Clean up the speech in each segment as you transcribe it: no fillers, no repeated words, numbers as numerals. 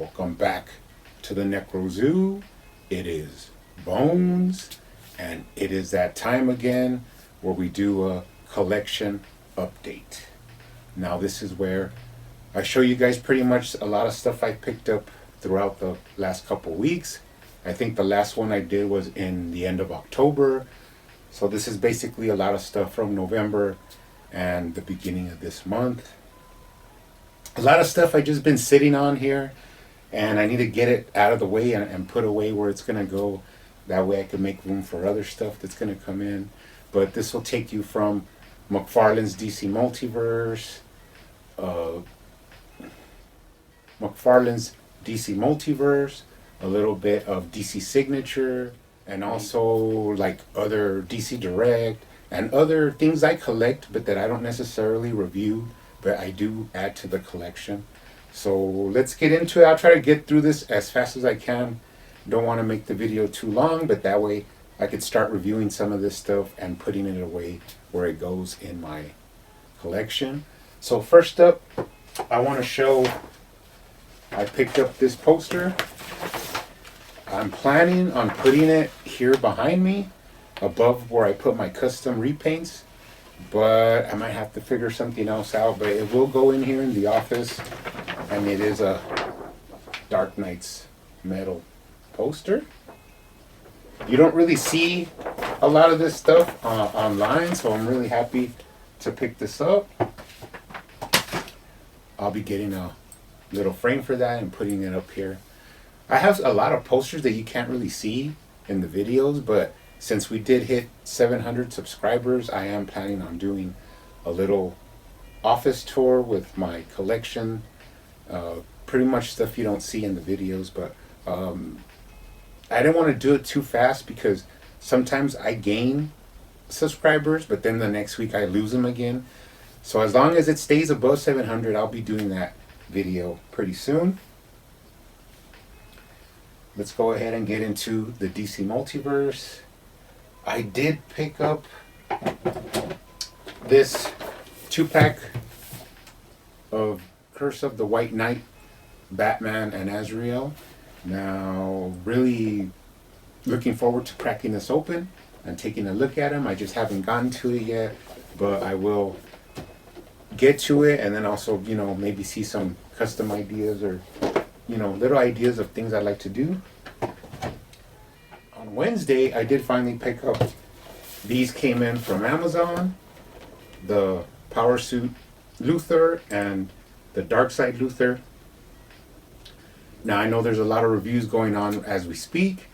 Welcome back to the Necro Zoo. It is Bones, and it is that time again where we do a collection update. Now this is where I show you guys pretty much a lot of stuff I picked up throughout the last couple weeks. I think the last one I did was in the end of October. So this is basically a lot of stuff from November and the beginning of this month. A lot of stuff I just been sitting on here, and I need to get it out of the way and put away where it's going to go. That way I can make room for other stuff that's going to come in. But this will take you from McFarlane's DC Multiverse, a little bit of DC Signature, and also like other DC Direct and other things I collect but that I don't necessarily review, but I do add to the collection. So let's get into it. I'll try to get through this as fast as I can. Don't want to make the video too long, but that way I could start reviewing some of this stuff and putting it away where it goes in my collection. So first up, I want to show, I picked up this poster. I'm planning on putting it here behind me, above where I put my custom repaints, but I might have to figure something else out. But it will go in here in the office, and it is a Dark Knight's metal poster. You don't really see a lot of this stuff online, so I'm really happy to pick this up. I'll be getting a little frame for that and putting it up here. I have a lot of posters that you can't really see in the videos, but since we did hit 700 subscribers, I am planning on doing a little office tour with my collection. Pretty much stuff you don't see in the videos, but I didn't want to do it too fast because sometimes I gain subscribers, but then the next week I lose them again. So as long as it stays above 700, I'll be doing that video pretty soon. Let's go ahead and get into the DC Multiverse. I did pick up this 2-pack of Curse of the White Knight, Batman and Azrael. Now, really looking forward to cracking this open and taking a look at them. I just haven't gotten to it yet, but I will get to it, and then also, maybe see some custom ideas or, little ideas of things I'd like to do. On Wednesday, I did finally pick up, these came in from Amazon, the Power Suit Luthor and the Darkseid Luthor. Now I know there's a lot of reviews going on as we speak,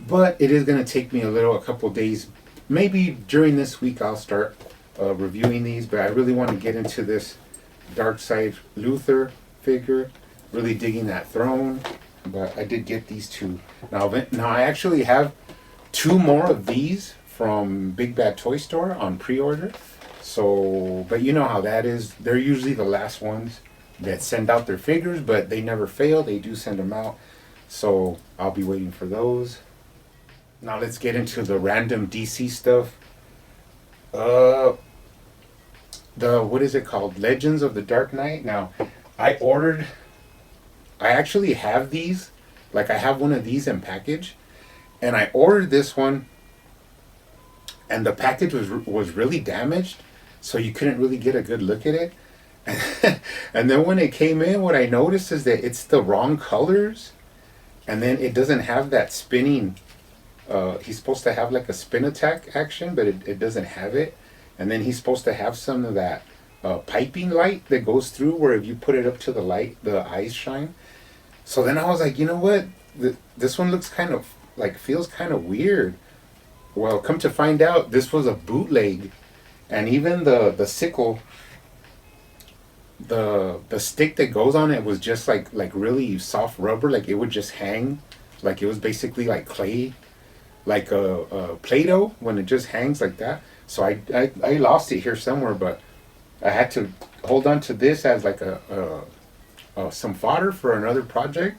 but it is going to take me a couple days. Maybe during this week I'll start reviewing these, but I really want to get into this Darkseid Luthor figure, really digging that throne. But I did get these two. Now I actually have 2 more of these from Big Bad Toy Store on pre-order. So, but you know how that is. They're usually the last ones that send out their figures, but they never fail. They do send them out. So I'll be waiting for those. Now let's get into the random DC stuff. What is it called? Legends of the Dark Knight. Now, I actually have these. Like, I have one of these in package, and I ordered this one, and the package was really damaged, so you couldn't really get a good look at it. And then when it came in, what I noticed is that it's the wrong colors, and then it doesn't have that spinning. He's supposed to have like a spin attack action, but it doesn't have it. And then he's supposed to have some of that piping light that goes through, where if you put it up to the light, the eyes shine. So then I was like, you know what? This one looks kind of like, feels kind of weird. Well, come to find out, this was a bootleg, and even the sickle, the stick that goes on it was just like really soft rubber. Like it would just hang, like it was basically like clay, like a Play-Doh when it just hangs like that. So I lost it here somewhere, but I had to hold on to this as like some fodder for another project.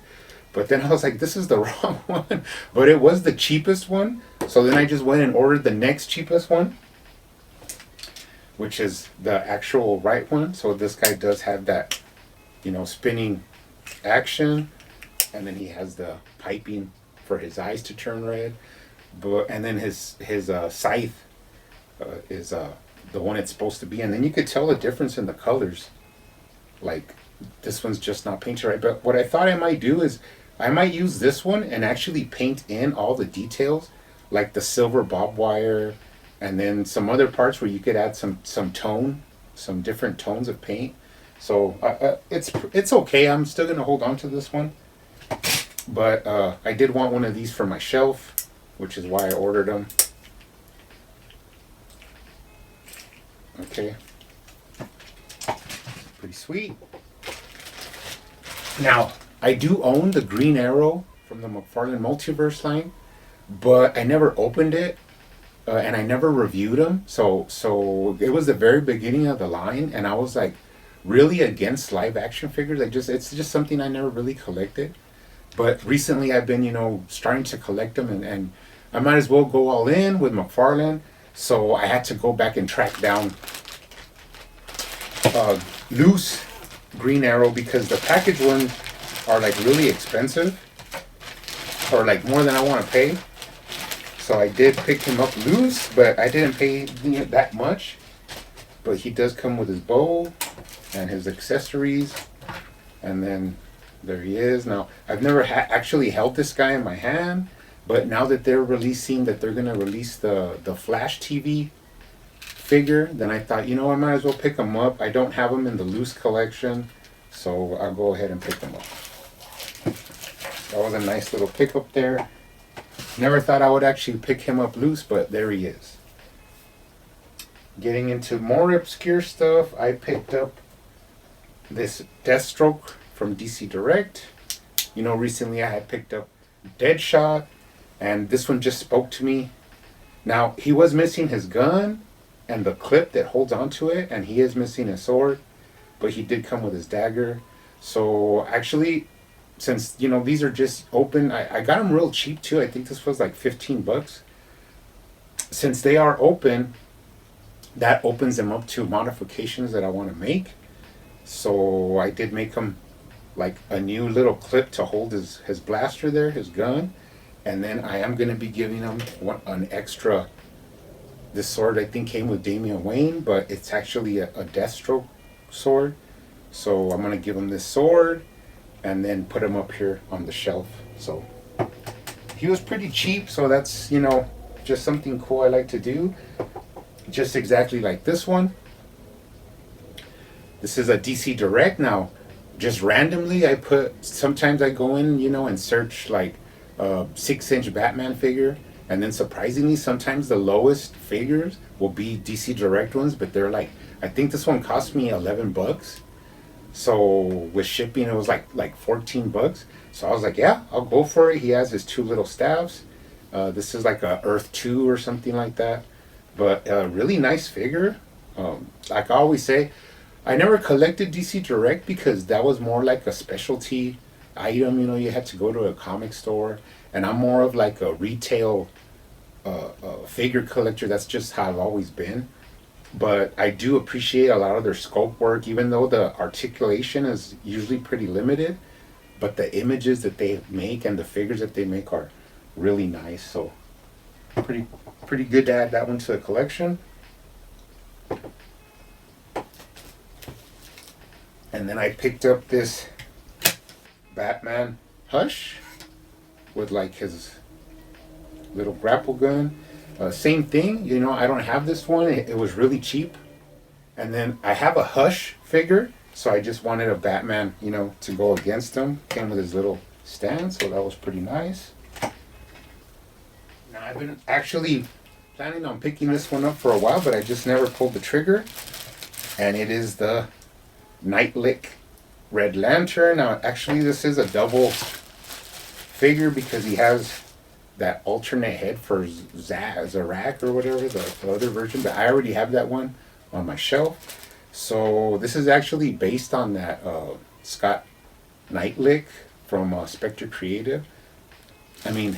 But then I was like, this is the wrong one. But it was the cheapest one. So then I just went and ordered the next cheapest one, which is the actual right one. So this guy does have that, spinning action. and then he has the piping for his eyes to turn red. But and then his scythe is the one it's supposed to be, and then you could tell the difference in the colors. Like this one's just not painted right. But what I thought I might do is I might use this one and actually paint in all the details, like the silver bob wire, and then some other parts where you could add some tone, some different tones of paint. So it's okay. I'm still gonna hold on to this one, but I did want one of these for my shelf, which is why I ordered them. Okay, pretty sweet. Now I do own the Green Arrow from the McFarlane Multiverse line, but I never opened it. And I never reviewed them, so it was the very beginning of the line, and I was like really against live action figures. It's just something I never really collected, but recently I've been starting to collect them, and I might as well go all in with McFarlane. So I had to go back and track down loose Green Arrow because the package ones are like really expensive, or like more than I want to pay. So I did pick him up loose, but I didn't pay that much. But he does come with his bow and his accessories. And then there he is. Now, I've never actually held this guy in my hand, but now that they're releasing, that they're going to release the Flash TV figure, then I thought, I might as well pick him up. I don't have him in the loose collection, so I'll go ahead and pick him up. That was a nice little pickup there. Never thought I would actually pick him up loose, but there he is. Getting into more obscure stuff, I picked up this Deathstroke from DC Direct. Recently I had picked up Deadshot, and this one just spoke to me. Now, he was missing his gun and the clip that holds onto it, and he is missing his sword, but he did come with his dagger. So actually, since these are just open, I got them real cheap too. I think this was like $15. Since they are open, that opens them up to modifications that I want to make. So I did make him like a new little clip to hold his blaster there, his gun, and then I am going to be giving him an extra. This sword I think came with Damian Wayne, but it's actually a Deathstroke sword. So I'm going to give him this sword and then put him up here on the shelf. So he was pretty cheap, so that's just something cool I like to do. Just exactly like this one. This is a DC Direct. Now just randomly sometimes I go in and search like 6-inch Batman figure, and then surprisingly sometimes the lowest figures will be DC Direct ones, but they're like, I think this one cost me $11. So with shipping, it was like $14. So I was like, yeah, I'll go for it. He has his two little staves. This is like a Earth 2 or something like that. But a really nice figure. Like I always say, I never collected DC Direct because that was more like a specialty item. You had to go to a comic store. And I'm more of like a retail figure collector. That's just how I've always been. But I do appreciate a lot of their sculpt work, even though the articulation is usually pretty limited. But the images that they make and the figures that they make are really nice. So pretty good to add that one to the collection. And then I picked up this Batman Hush with like his little grapple gun. Same thing, I don't have this one. It was really cheap. And then I have a Hush figure, so I just wanted a Batman, to go against him. Came with his little stand, so that was pretty nice. Now I've been actually planning on picking this one up for a while, but I just never pulled the trigger. And it is the Nightlick Red Lantern. Now actually this is a double figure because he has that alternate head for Zarak or whatever, the other version, but I already have that one on my shelf. So this is actually based on that Scott Nightlick from Spectre Creative. I mean,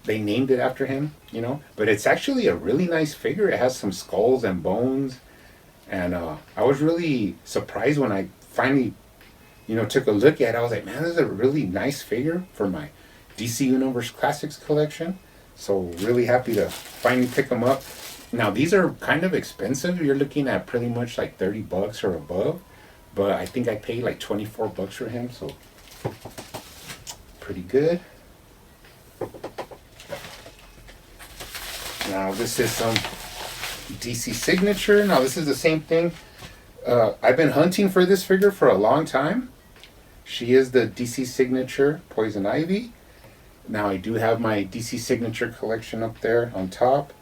they named it after him, but it's actually a really nice figure. It has some skulls and bones, and I was really surprised when I finally took a look at it, I was like, man, this is a really nice figure for my DC Universe Classics collection. So really happy to finally pick them up. Now these are kind of expensive. You're looking at pretty much like $30 or above, but I think I paid like $24 for him, so pretty good. Now this is some DC Signature. Now this is the same thing. I've been hunting for this figure for a long time. She is the DC Signature Poison Ivy. Now I do have my DC Signature collection up there on top,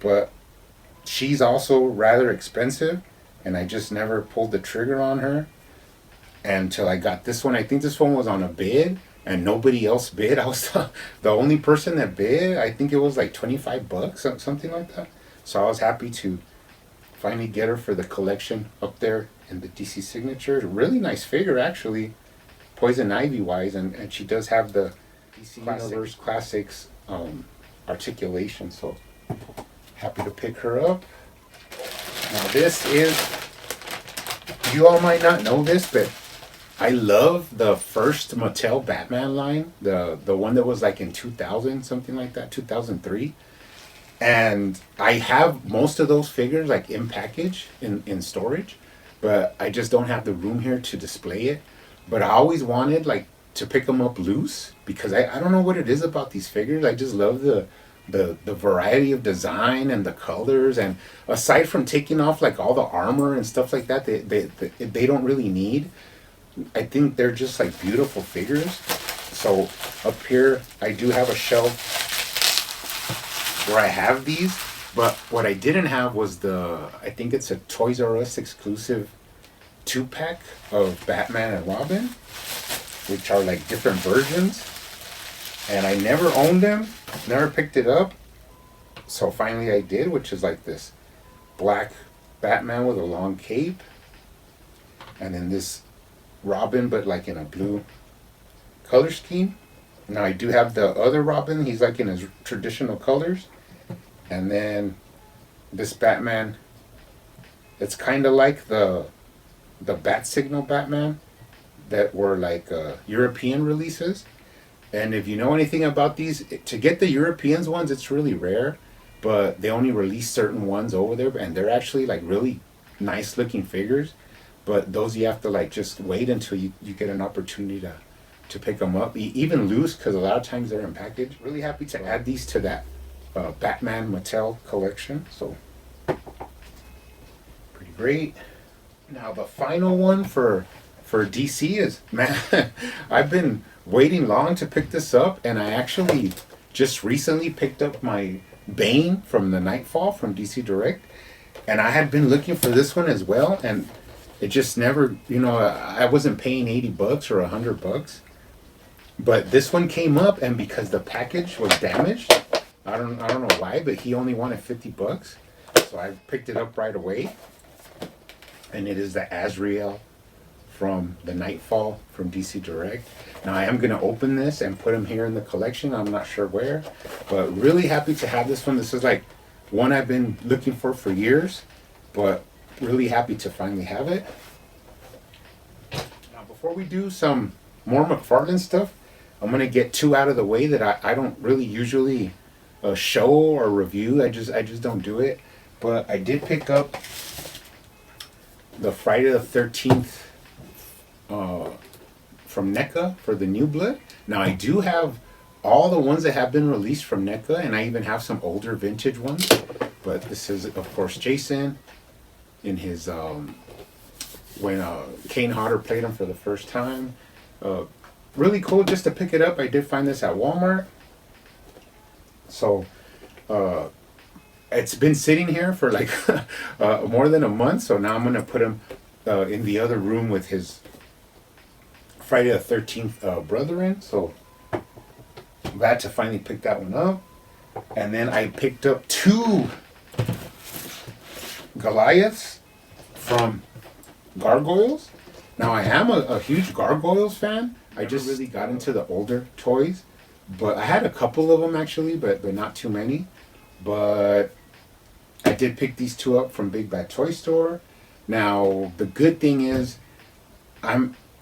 but she's also rather expensive, and I just never pulled the trigger on her until I got this one. I think this one was on a bid, and nobody else bid. I was the only person that bid. I think it was like $25, something like that. So I was happy to finally get her for the collection up there in the DC Signature. Really nice figure, actually, Poison Ivy wise, and she does have the DC Universe Classics articulation, so happy to pick her up. Now this is, you all might not know this, but I love the first Mattel Batman line, the one that was like in 2000, something like that, 2003. And I have most of those figures like in package, in storage, but I just don't have the room here to display it. But I always wanted like to pick them up loose, because I don't know what it is about these figures. I just love the variety of design and the colors, and aside from taking off like all the armor and stuff like that, they don't really need. I think they're just like beautiful figures. So up here I do have a shelf where I have these, but what I didn't have was I think it's a Toys R Us exclusive 2-pack of Batman and Robin, which are like different versions, and I never owned them, never picked it up. So finally I did, which is like this black Batman with a long cape, and then this Robin but like in a blue color scheme. Now I do have the other Robin, he's like in his traditional colors, and then this Batman, it's kind of like the Bat Signal Batman that were like European releases. And if you know anything about these, to get the Europeans ones, it's really rare, but they only release certain ones over there, and they're actually like really nice looking figures. But those you have to like just wait until you get an opportunity to pick them up, even loose, because a lot of times they're in package. Really happy to add these to that Batman Mattel collection, so pretty great. Now the final one for DC is, man, I've been waiting long to pick this up, and I actually just recently picked up my Bane from the Nightfall from DC Direct, and I had been looking for this one as well, and it just never, I wasn't paying $80 or $100, but this one came up, and because the package was damaged, I don't know why, but he only wanted $50, so I picked it up right away, and it is the Azrael from the Nightfall from DC Direct. Now I am going to open this and put him here in the collection. I'm not sure where, but really happy to have this one. This is like one I've been looking for years, but really happy to finally have it. Now before we do some more McFarlane stuff, I'm going to get two out of the way that I don't really usually show or review. I just don't do it. But I did pick up the Friday the 13th from NECA for the New Blood. Now I do have all the ones that have been released from NECA, and I even have some older vintage ones. But this is of course Jason in his when Kane Hodder played him for the first time. Really cool just to pick it up. I did find this at Walmart. So it's been sitting here for like more than a month. So now I'm gonna put him in the other room with his Friday the 13th brethren. So I'm glad to finally pick that one up. And then I picked up two Goliaths from Gargoyles. Now I am a huge Gargoyles fan. I just really got into the older toys, but I had a couple of them actually, but not too many. But I did pick these two up from Big Bad Toy Store. Now the good thing is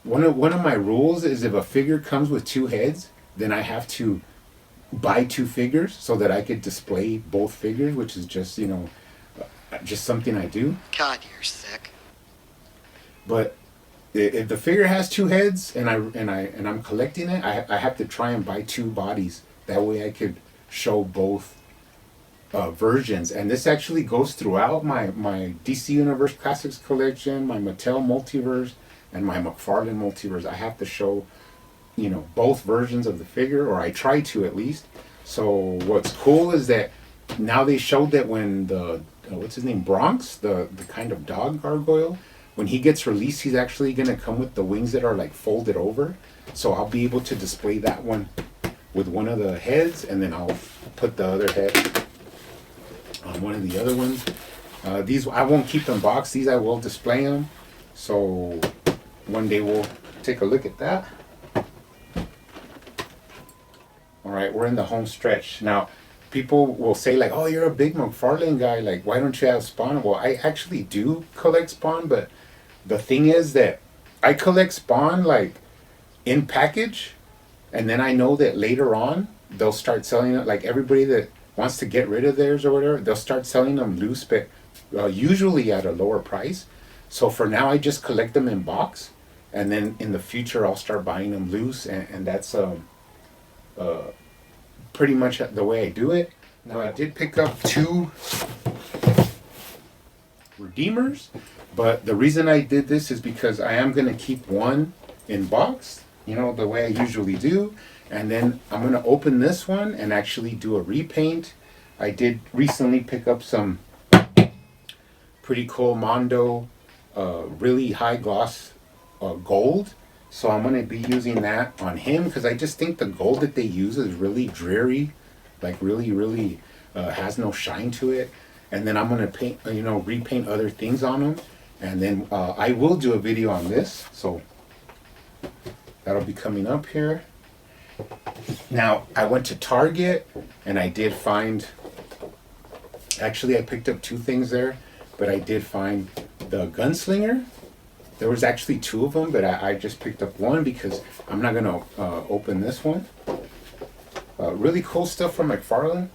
one of my rules is if a figure comes with two heads, then I have to buy two figures so that I could display both figures, which is just just something I do. God, you're sick. But if the figure has two heads and I'm collecting it, I have to try and buy two bodies. That way I could show both versions. And this actually goes throughout my DC Universe Classics collection, my Mattel Multiverse, and my McFarlane Multiverse. I have to show both versions of the figure, or I try to at least. So what's cool is that now they showed that when the what's his name, Bronx, the kind of dog gargoyle, when he gets released, he's actually going to come with the wings that are like folded over. So I'll be able to display that one with one of the heads, and then I'll put the other head on one of the other ones. These I won't keep them boxed. These I will display them. So one day we'll take a look at that. All right, we're in the home stretch. Now, people will say like, oh, you're a big McFarlane guy. Like, why don't you have Spawn? Well, I actually do collect Spawn, but the thing is that I collect Spawn like in package, and then I know that later on they'll start selling it. Like everybody that wants to get rid of theirs or whatever, they'll start selling them loose, but usually at a lower price. So for now, I just collect them in box, and then in the future I'll start buying them loose, and that's pretty much the way I do it. Now I did pick up two Redeemers, but the reason I did this is because I am going to keep one in box, the way I usually do, and then I'm going to open this one and actually do a repaint. I did recently pick up some pretty cool Mondo really high gloss gold. So I'm going to be using that on him because I just think the gold that they use is really dreary, like really has no shine to it. And then I'm going to paint, repaint other things on them. And then I will do a video on this. So that'll be coming up here. Now, I went to Target and I did find, actually I picked up two things there, but I did find the Gunslinger. There was actually two of them, but I just picked up one because I'm not going to open this one. Really cool stuff from McFarlane,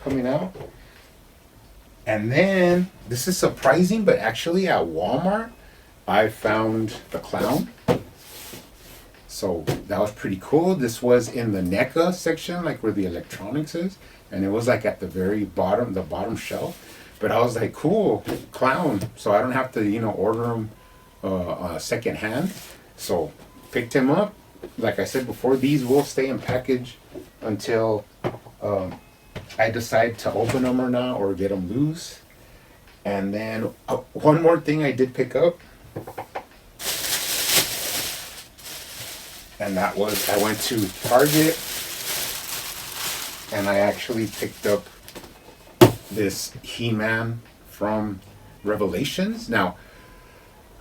coming out. And then, this is surprising, but actually at Walmart, I found the clown. So that was pretty cool. This was in the NECA section, like where the electronics is. And it was like at the very bottom, the bottom shelf. But I was like, cool, clown. So I don't have to, order them second hand. So picked him up. Like I said before, these will stay in package until I decide to open them or not, or get them loose. And then one more thing I did pick up, and that was I went to Target and I actually picked up this HeMan from Revelations. Now,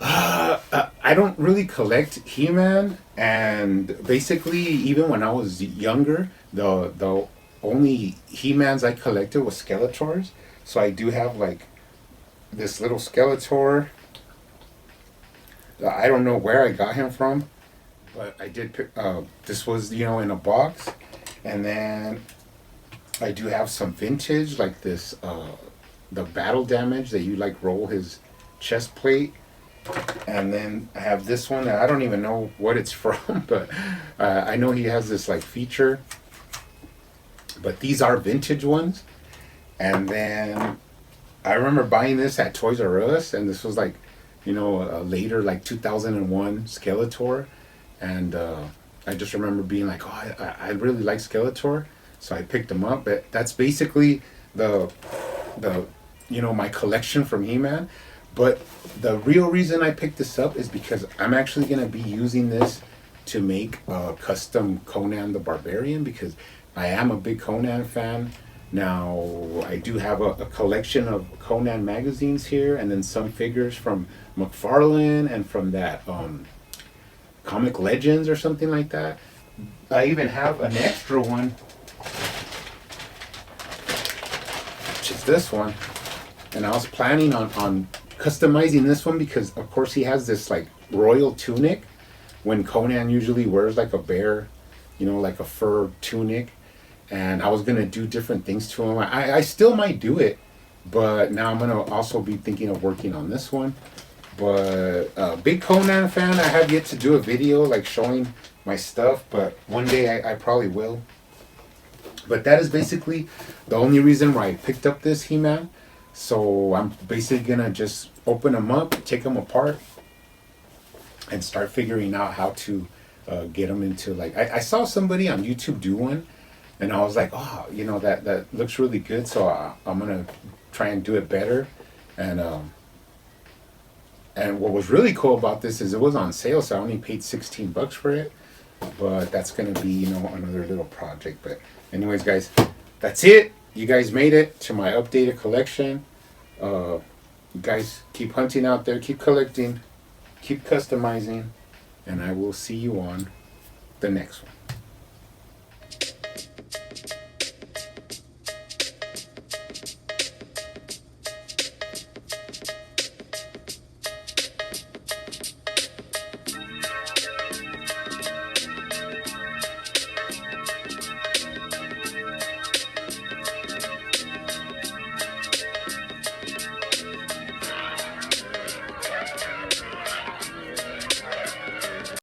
I don't really collect HeMan, and basically even when I was younger, the only HeMans I collected was Skeletors. So I do have like this little Skeletor. I don't know where I got him from, but I did pick, this was, in a box. And then I do have some vintage, like this, the battle damage that you like roll his chest plate. And then I have this one that I don't even know what it's from, but I know he has this like feature. But these are vintage ones. And then I remember buying this at Toys R Us, and this was like, a later like 2001 Skeletor. And I just remember being like, oh, I really like Skeletor. So I picked him up. But that's basically the my collection from HeMan. But the real reason I picked this up is because I'm actually going to be using this to make a custom Conan the Barbarian, because I am a big Conan fan. Now, I do have a collection of Conan magazines here, and then some figures from McFarlane and from that Comic Legends or something like that. I even have an extra one, which is this one. And I was planning on customizing this one because, of course, he has this like royal tunic, when Conan usually wears like a bear, you know, like a fur tunic, and I was gonna do different things to him. I still might do it, but now I'm gonna also be thinking of working on this one. But big Conan fan. I have yet to do a video like showing my stuff, but one day I probably will. But that is basically the only reason why I picked up this He-Man. So I'm basically gonna just open them up, take them apart, and start figuring out how to get them into like. I saw somebody on YouTube do one, and I was like, oh, you know that looks really good. So I'm gonna try and do it better, and what was really cool about this is it was on sale, so I only paid $16 for it. But that's gonna be, you know, another little project. But anyways, guys, that's it. You guys made it to my updated collection. You guys keep hunting out there, keep collecting, keep customizing, and I will see you on the next one.